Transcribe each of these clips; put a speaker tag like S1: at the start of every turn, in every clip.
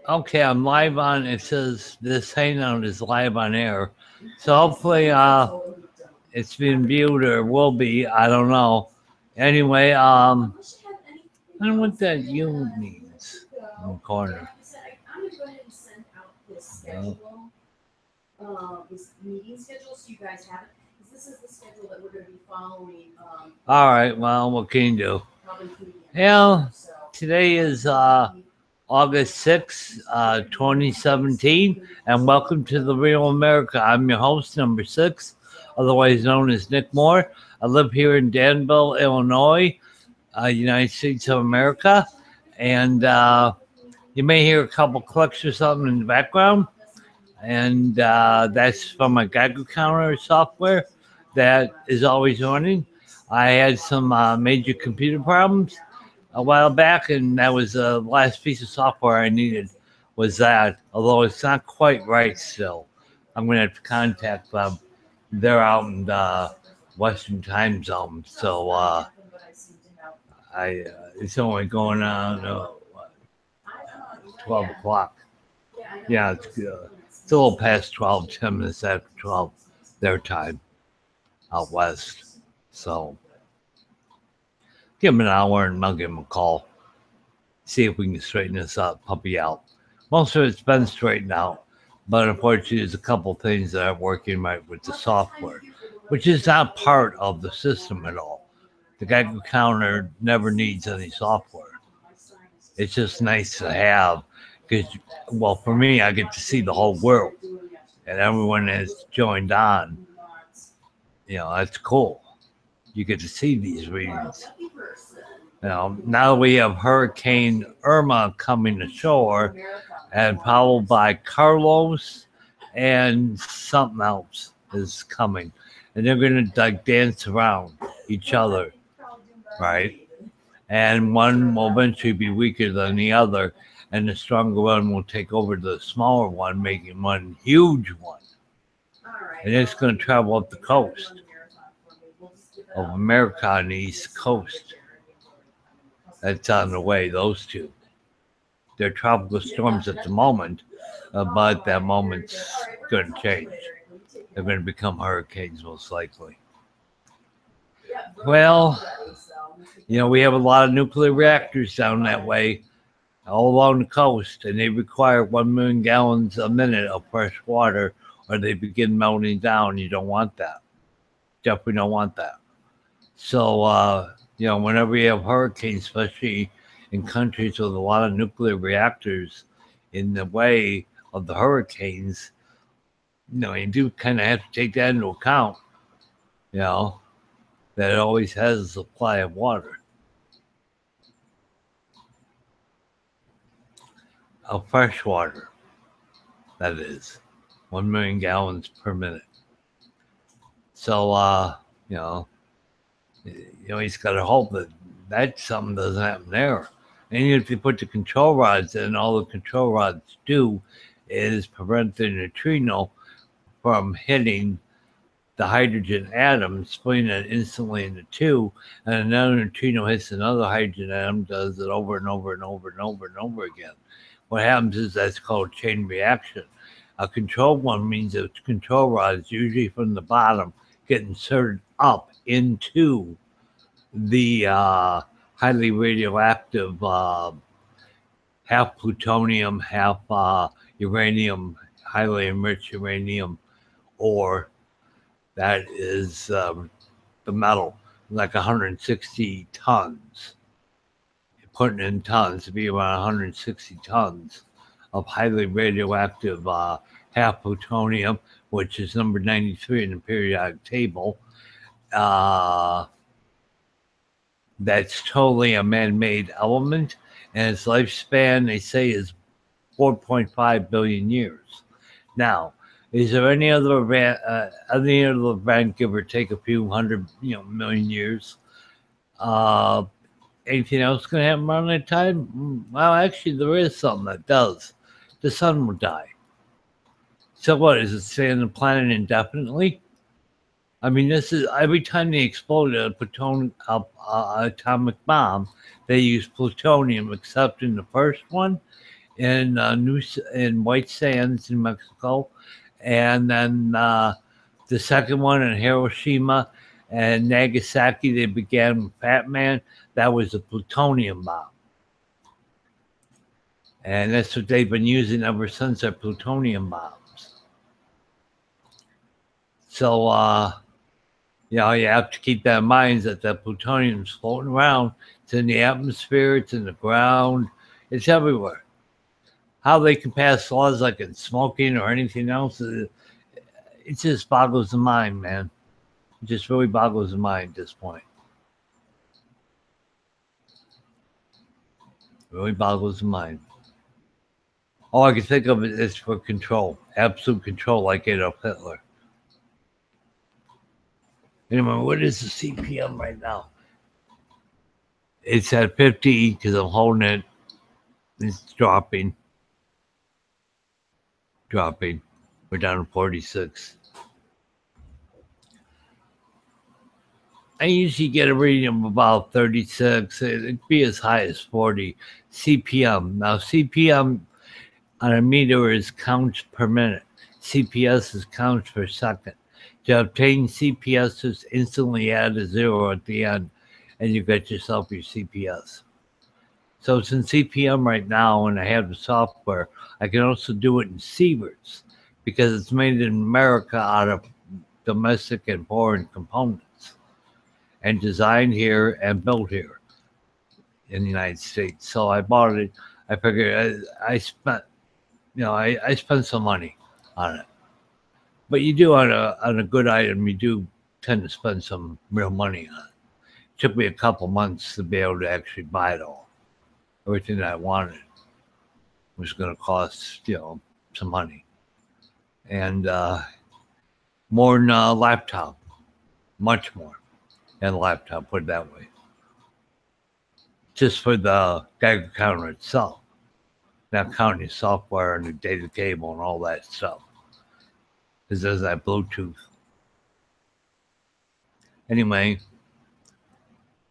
S1: Okay, I'm live on. It says this hangout is live on air, so hopefully, it's been viewed or will be. I don't know. Anyway, I don't know what that U means in the corner. No. All right. Well, what can you do? Yeah. Today is August 6th, 2017, and welcome to the Real America. I'm your host, number 6, otherwise known as Nick Moore. I live here in Danville, Illinois, United States of America, and you may hear a couple clicks or something in the background, and that's from my Geiger counter software that is always running. I had some major computer problems a while back, and that was the last piece of software I needed was that. Although it's not quite right still, I'm gonna have to contact them. They're out in the Western time zone, so I it's only going on 12 o'clock. Yeah, it's a little past 12, 10 minutes after 12 their time out west. So give them an hour and I'll give them a call. See if we can straighten this up, puppy out. Most of it's been straightened out, but unfortunately, there's a couple things that aren't working right with the software, which is not part of the system at all. The Geiger counter never needs any software. It's just nice to have because, well, for me, I get to see the whole world and everyone that's joined on. That's cool. You get to see these readings. Now we have Hurricane Irma coming ashore, and followed by Carlos, and something else is coming, and they're gonna like dance around each other, right? And one will eventually be weaker than the other, and the stronger one will take over the smaller one, making one huge one, and it's gonna travel up the coast of America on the East Coast. That's on the way. Those two. They're tropical storms at the moment, but that moment's going to change. They're going to become hurricanes most likely. Well, we have a lot of nuclear reactors down that way, all along the coast, and they require 1 million gallons a minute of fresh water, or they begin melting down. You don't want that. Definitely don't want that. So, whenever you have hurricanes, especially in countries with a lot of nuclear reactors in the way of the hurricanes, you do kind of have to take that into account, that it always has a supply of water, of fresh water, that is, 1 million gallons per minute. So, he's got to hope that something doesn't happen there. And if you put the control rods in, all the control rods do is prevent the neutrino from hitting the hydrogen atom, splitting it instantly into two, and another neutrino hits another hydrogen atom, does it over and over and over and over and over again. What happens is that's called a chain reaction. A controlled one means that control rods, usually from the bottom, get inserted up into the highly radioactive, half plutonium, half uranium, highly enriched uranium ore. That is the metal, like 160 tons. You're putting in tons, to be around 160 tons of highly radioactive half plutonium, which is number 93 in the periodic table. That's totally a man-made element, and its lifespan, they say, is 4.5 billion years. Now, is there any other event, give or take a few hundred, million years? Anything else going to happen around that time? Well, actually, there is something that does. The sun will die. So what, is it staying on the planet indefinitely? I mean, this is every time they explode a atomic bomb, they use plutonium, except in the first one, in White Sands, New Mexico, and then the second one in Hiroshima and Nagasaki. They began with Fat Man. That was a plutonium bomb, and that's what they've been using ever since. Are plutonium bombs. So you have to keep that in mind that the plutonium's floating around. It's in the atmosphere. It's in the ground. It's everywhere. How they can pass laws like in smoking or anything else, it just boggles the mind, man. It just really boggles the mind at this point. Really boggles the mind. All I can think of is for control, absolute control, like Adolf Hitler. Anyway, what is the CPM right now? It's at 50 because I'm holding it. It's dropping. We're down to 46. I usually get a reading of about 36. It'd be as high as 40 CPM. Now, CPM on a meter is counts per minute. CPS is counts per second. To obtain CPS, just instantly add a zero at the end, and you get yourself your CPS. So it's in CPM right now, and I have the software. I can also do it in sieverts because it's made in America out of domestic and foreign components and designed here and built here in the United States. So I bought it. I figured I spent, I spent some money on it. But you do on a good item, you do tend to spend some real money on it. It took me a couple months to be able to actually buy it all. Everything that I wanted was going to cost, some money. And more than a laptop, much more than a laptop, put it that way. Just for the Geiger counter itself, not counting the software and the data cable and all that stuff. Because there's that Bluetooth. Anyway,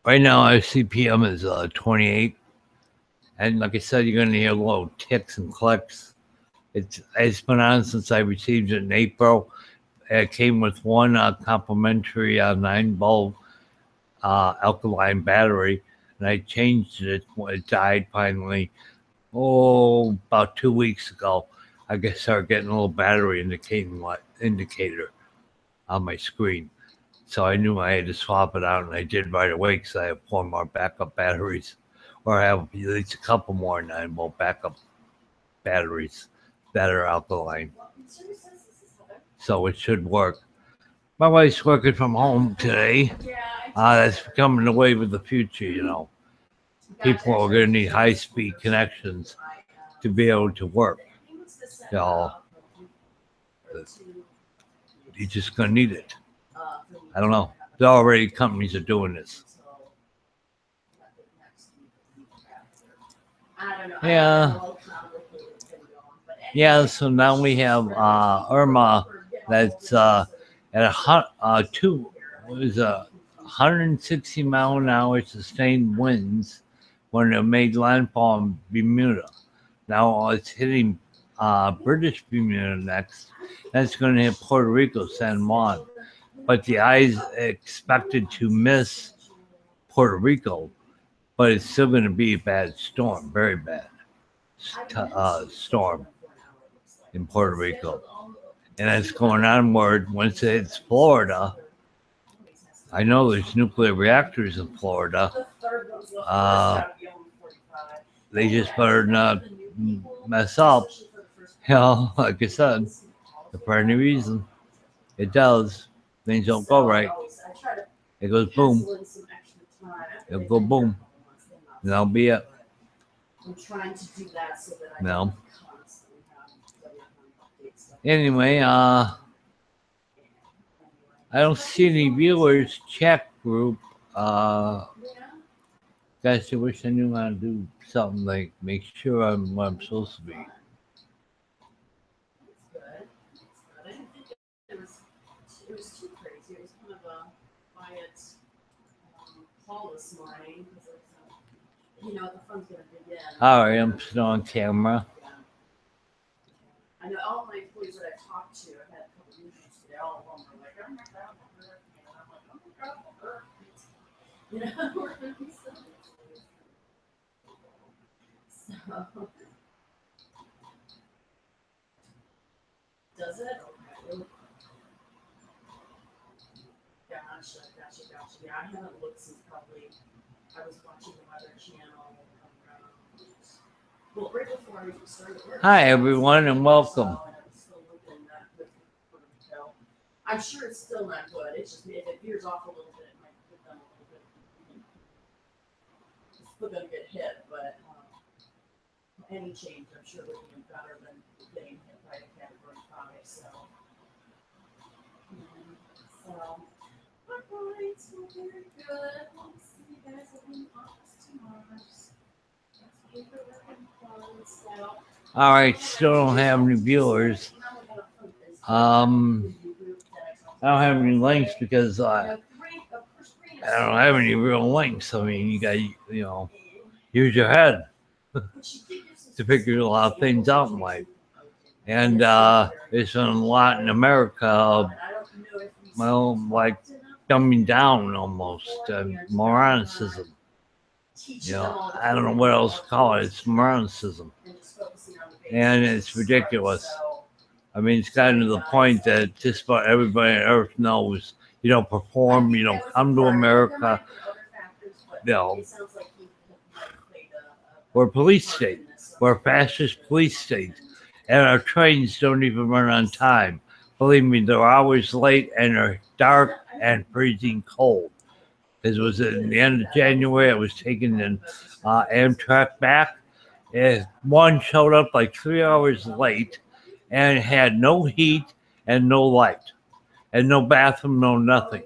S1: right now our CPM is 28. And like I said, you're going to hear little ticks and clicks. It's been on since I received it in April. It came with one complimentary 9-volt alkaline battery, and I changed it when it died finally. About 2 weeks ago. I guess I started getting a little battery indicator on my screen. So I knew I had to swap it out, and I did right away because I have 4 more backup batteries. Or I have at least a couple more 9-volt backup batteries that are alkaline. So it should work. My wife's working from home today. That's becoming the wave of the future, People are going to need high-speed connections to be able to work. You're just going to need it. I don't know. There already companies are doing this. Yeah, so now we have Irma that's at 160 mile an hour sustained winds when it made landfall in Bermuda. Now it's hitting British Bermuda next. That's going to hit Puerto Rico, San Juan. But the eye's expected to miss Puerto Rico, but it's still going to be a bad storm, very bad storm in Puerto Rico. And it's going onward once it hits Florida. I know there's nuclear reactors in Florida. They just better not mess up. Like I said, for any reason, it does. Things don't go right. It goes boom. It'll go boom. And that'll be it. No. Anyway, I don't see any viewers chat group. Guys, I wish I knew how to do something like make sure I'm where I'm supposed to be. It was too crazy. It was kind of a quiet call this morning because the fun's going to begin. All right, I'm still on camera.
S2: Does it? Okay. Gotcha. Yeah, I haven't looked since probably I was watching the Weather Channel. Well, right before I started work.
S1: Hi, everyone, and welcome.
S2: I'm sure it's still not good. It's just if it veers off a little bit, it might put them a little bit. It's still gonna get hit, but any change, I'm sure, would be better than getting hit by a Category 5. So, all right, so very good. Let's see, you guys have been off too much.
S1: All right, still don't have any viewers. I don't have any links because I don't have any real links. I mean, you got use your head to figure a lot of things out in life. And there's been a lot in America, well, like dumbing down almost, moronicism. I don't know what else to call it. It's moronicism. And it's ridiculous. I mean, it's gotten to the point that just about everybody on earth knows you don't perform, you don't come to America. We're a police state. We're a fascist police state. And our trains don't even run on time. Believe me, they're always late and they're dark and freezing cold. It was in the end of January. I was taking an Amtrak back. One showed up like 3 hours late and had no heat and no light and no bathroom, no nothing.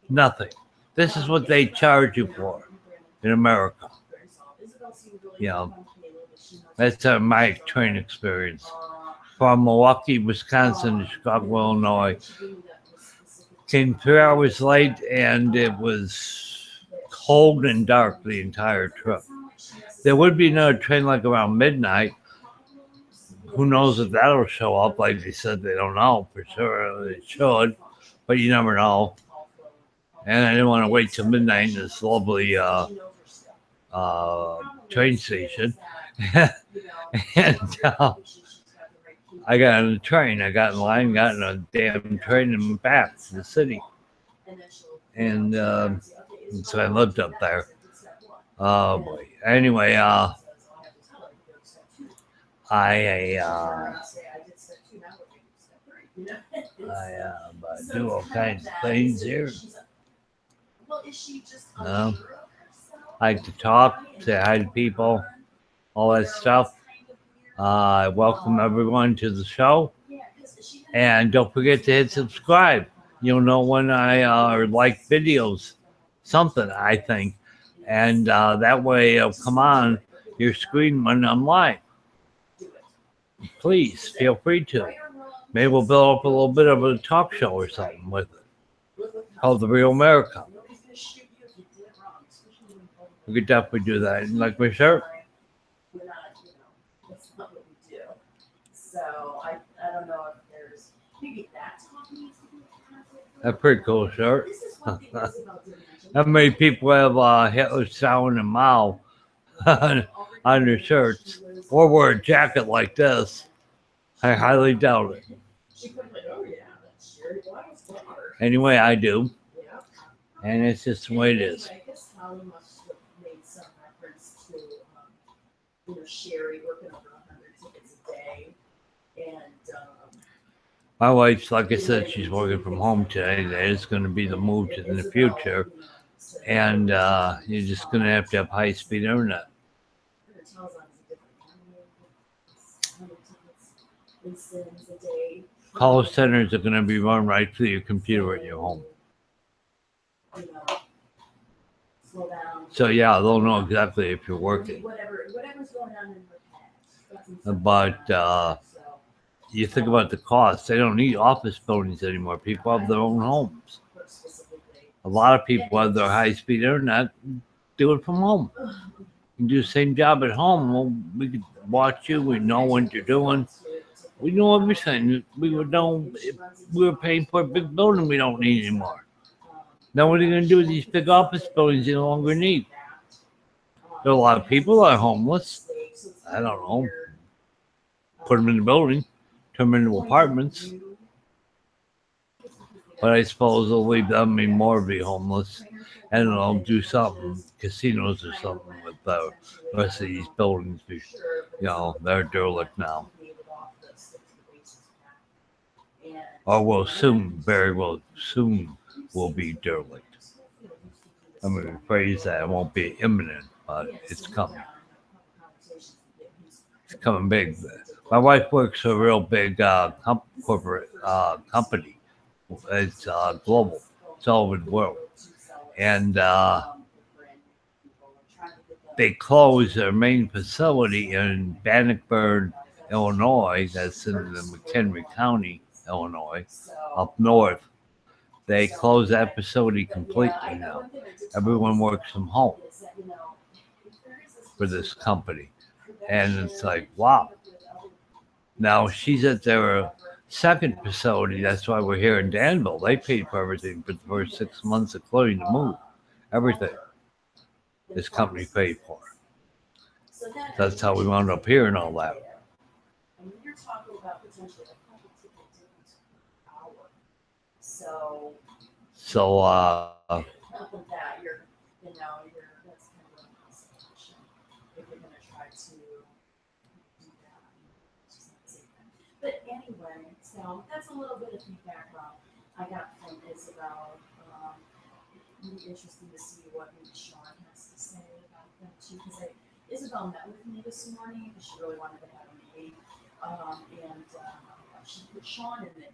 S1: Nothing. This is what they charge you for in America. That's my train experience. From Milwaukee, Wisconsin to Chicago, Illinois. Came 3 hours late and it was cold and dark the entire trip. There would be another train like around midnight. Who knows if that'll show up? Like they said, they don't know for sure. It should, but you never know. And I didn't want to wait till midnight in this lovely train station. And I got on the train. I got in line, got in a damn train and back to the city. And so I lived up there. Oh boy. Anyway, I do all kinds of things here. I like to talk, say hi to people, all that stuff. I welcome everyone to the show. And don't forget to hit subscribe. You'll know when I like videos, something, I think. And that way it'll come on your screen when I'm live. Please feel free to. Maybe we'll build up a little bit of a talk show or something with it. Called The Real America. We could definitely do that. And like my shirt?
S2: That's not what we do. So I don't know if there's maybe that's what needs to be.
S1: That's a pretty cool shirt. How many people have Hitler, Stalin, and Mao on their shirts? Or wear a jacket like this? I highly doubt it. Anyway, I do. And it's just the way it is.
S2: Sherry working over 100 tickets a day. And
S1: my wife's, like I said, she's working from home today. That is going to be the move in the future. And you're just going to have high-speed internet. Call centers are going to be run right through your computer at your home. So yeah, they'll know exactly if you're working. But you think about the cost. They don't need office buildings anymore. People have their own homes. A lot of people have their high-speed internet, do it from home. You can do the same job at home. Well, we could watch you. We know what you're doing. We know everything. We would know if we were paying for a big building we don't need anymore. Now what are you going to do with these big office buildings you no longer need? There are a lot of people that are homeless. I don't know. Put them in the building, turn them into apartments. But I suppose they'll leave them and more be homeless. And they'll do something, casinos or something with the rest of these buildings. They're derelict now. Or will soon, very well soon, will be derelict. I'm going to phrase that it won't be imminent, but it's coming. It's coming big. My wife works for a real big corporate company. It's global. It's all over the world. And they closed their main facility in Bannockburn, Illinois. That's in the McHenry County, Illinois, up north. They closed that facility completely now. Everyone works from home for this company. And it's like, wow. Now she's at their second facility. That's why we're here in Danville. They paid for everything for the first 6 months, including the move. Everything this company paid for. That's how we wound up here and all that.
S2: You're talking about potentially a couple tickets per hour. So that you're that's kind of a constellation if you're going to try to do that. Just not the same thing. But anyway, so that's a little bit of feedback I got from Isabel. Really interesting to see what maybe Sean has to say about them too, because Isabel met with me this morning because she really wanted to have a meeting, and she put Sean in there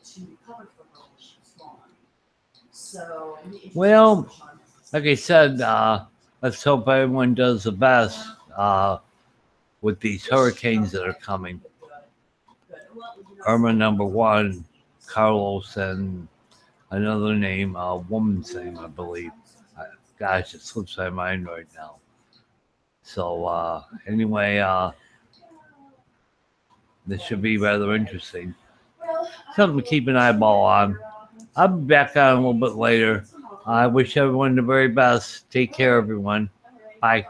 S2: to cover for her when she was gone. So,
S1: well, like I said, let's hope everyone does the best with these hurricanes that are coming. Irma number 1, Carlos, and another name, a woman's name, I believe. Gosh, it slips my mind right now. So anyway, this should be rather interesting. Something to keep an eyeball on. I'll be back on a little bit later. I wish everyone the very best. Take care, everyone. Bye.